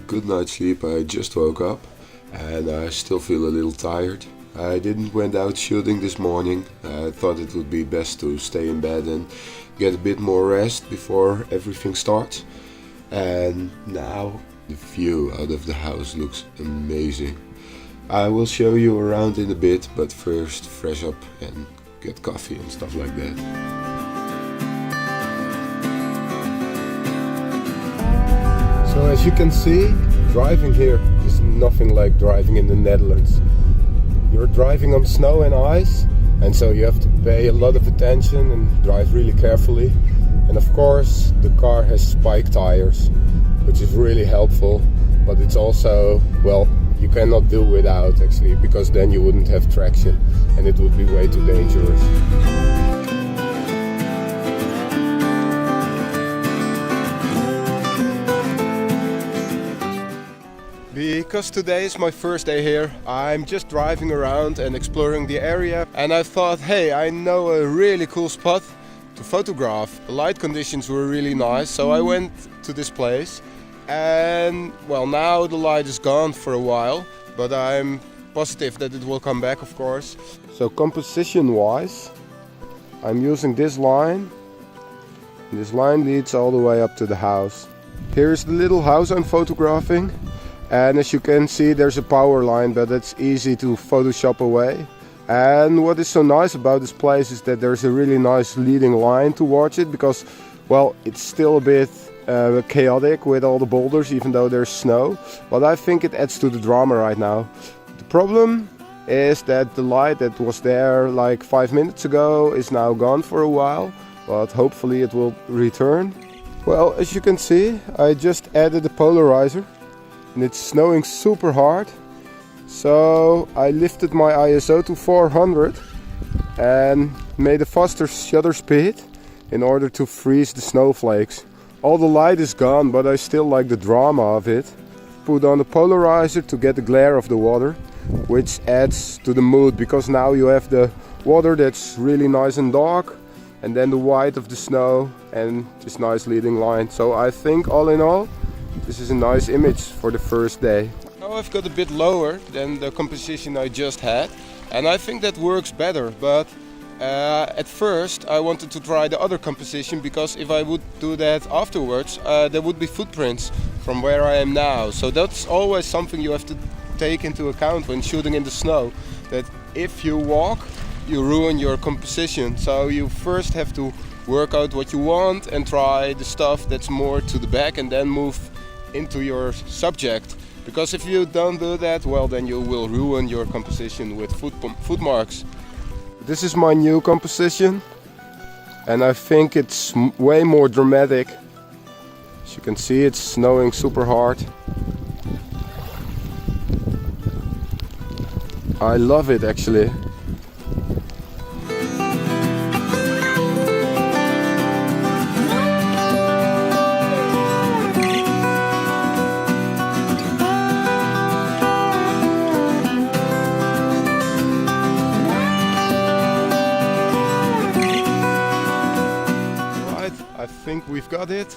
good night's sleep. I just woke up and I still feel a little tired. I didn't went out shooting this morning. I thought it would be best to stay in bed and get a bit more rest before everything starts. And now the view out of the house looks amazing. I will show you around in a bit, but first fresh up and get coffee and stuff like that. So as you can see, driving here is nothing like driving in the Netherlands. You're driving on snow and ice, and so you have to pay a lot of attention and drive really carefully. And of course the car has spike tires, which is really helpful, but it's also, well, you cannot do without actually, because then you wouldn't have traction and it would be way too dangerous. Because today is my first day here, I'm just driving around and exploring the area, and I thought, hey, I know a really cool spot to photograph. The light conditions were really nice, so I went to this place. And well, now the light is gone for a while, but I'm positive that it will come back, of course. So composition wise, I'm using this line. This line leads all the way up to the house. Here's the little house I'm photographing, and as you can see there's a power line, but it's easy to Photoshop away. And what is so nice about this place is that there's a really nice leading line towards it, because well, it's still a bit chaotic with all the boulders, even though there's snow, but I think it adds to the drama right now. The problem is that the light that was there like 5 minutes ago is now gone for a while, but hopefully it will return. Well, as you can see, I just added a polarizer and it's snowing super hard, so I lifted my ISO to 400 and made a faster shutter speed in order to freeze the snowflakes. All the light is gone, but I still like the drama of it. Put on the polarizer to get the glare of the water, which adds to the mood, because now you have the water that's really nice and dark, and then the white of the snow and this nice leading line. So I think all in all, this is a nice image for the first day. Now I've got a bit lower than the composition I just had, and I think that works better, but at first I wanted to try the other composition, because if I would do that afterwards, there would be footprints from where I am now. So that's always something you have to take into account when shooting in the snow, that if you walk, you ruin your composition. So you first have to work out what you want and try the stuff that's more to the back, and then move into your subject. Because if you don't do that, well, then you will ruin your composition with foot marks. This is my new composition, and I think it's way more dramatic. As you can see, it's snowing super hard. I love it actually. I think we've got it.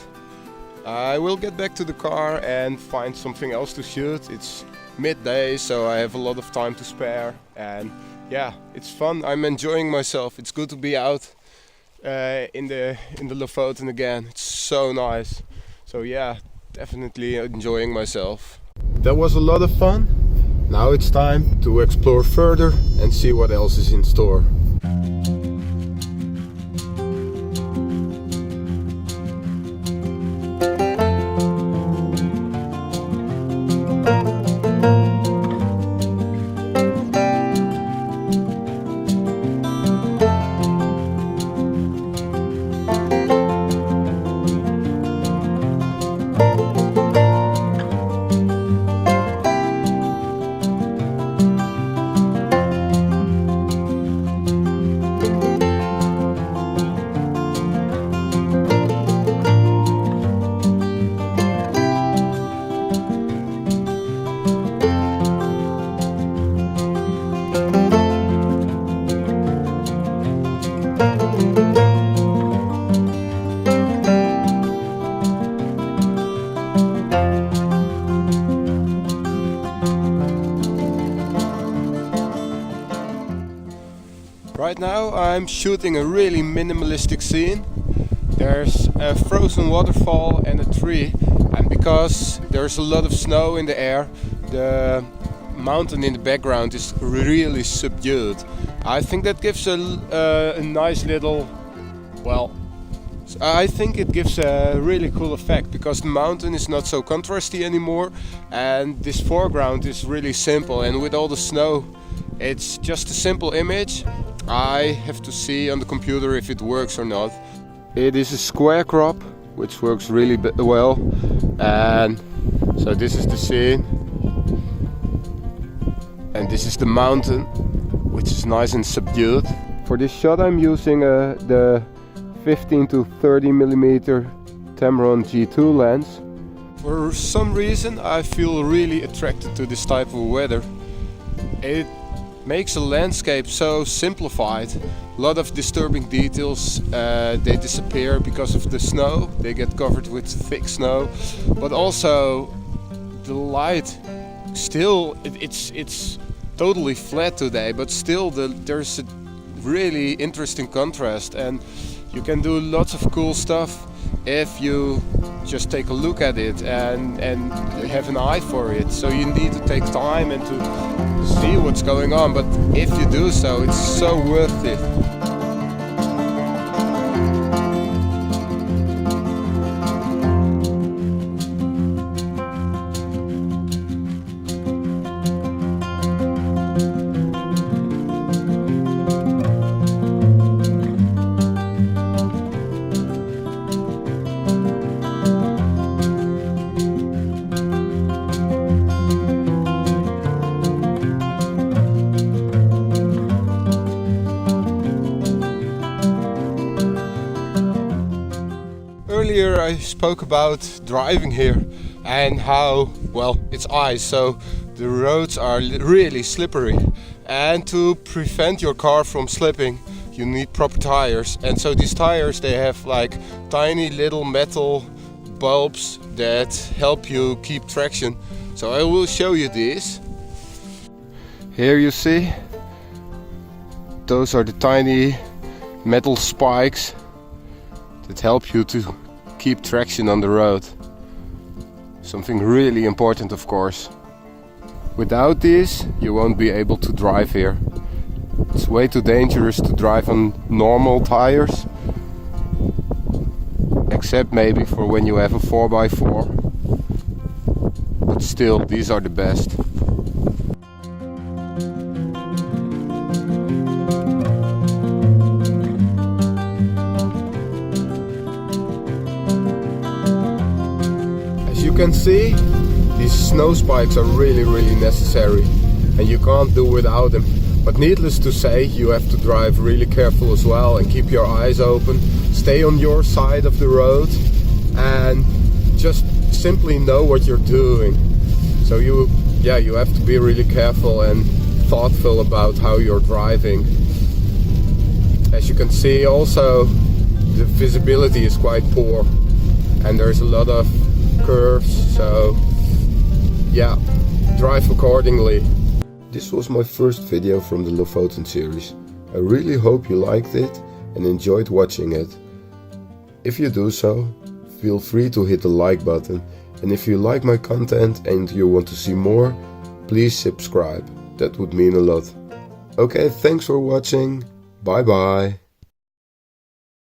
I will get back to the car and find something else to shoot. It's midday, so I have a lot of time to spare, and yeah, it's fun. I'm enjoying myself. It's good to be out in the Lofoten again. It's so nice. So yeah, definitely enjoying myself. That was a lot of fun. Now it's time to explore further and see what else is in store. Right now I'm shooting a really minimalistic scene. There's a frozen waterfall and a tree, and because there's a lot of snow in the air, the mountain in the background is really subdued. I think that gives a nice little, well, I think it gives a really cool effect because the mountain is not so contrasty anymore, and this foreground is really simple, and with all the snow it's just a simple image. I have to see on the computer if it works or not. It is a square crop which works really well, and so this is the scene, and this is the mountain which is nice and subdued. For this shot I'm using the 15 to 30 millimeter Tamron G2 lens. For some reason I feel really attracted to this type of weather. It makes a landscape so simplified. A lot of disturbing details, they disappear because of the snow. They get covered with thick snow, but also the light still, it's totally flat today, but still there's a really interesting contrast, and you can do lots of cool stuff if you just take a look at it and have an eye for it. So you need to take time and to see what's going on, but if you do so, it's so worth it. Earlier I spoke about driving here and how, well, it's ice, so the roads are really slippery, and to prevent your car from slipping you need proper tires. And so these tires, they have like tiny little metal bulbs that help you keep traction. So I will show you these. Here you see, those are the tiny metal spikes that help you to keep traction on the road. Something really important, of course. Without these you won't be able to drive here. It's way too dangerous to drive on normal tires, except maybe for when you have a 4x4, but still, these are the best. As you can see, these snow spikes are really necessary, and you can't do without them. But needless to say, you have to drive really careful as well and keep your eyes open, stay on your side of the road, and just simply know what you're doing. So you have to be really careful and thoughtful about how you're driving. As you can see, also the visibility is quite poor and there's a lot of curves, so yeah, drive accordingly. This was my first video from the Lofoten series. I really hope you liked it and enjoyed watching it. If you do so, feel free to hit the like button, and if you like my content and you want to see more, please subscribe. That would mean a lot. Okay, thanks for watching. Bye bye.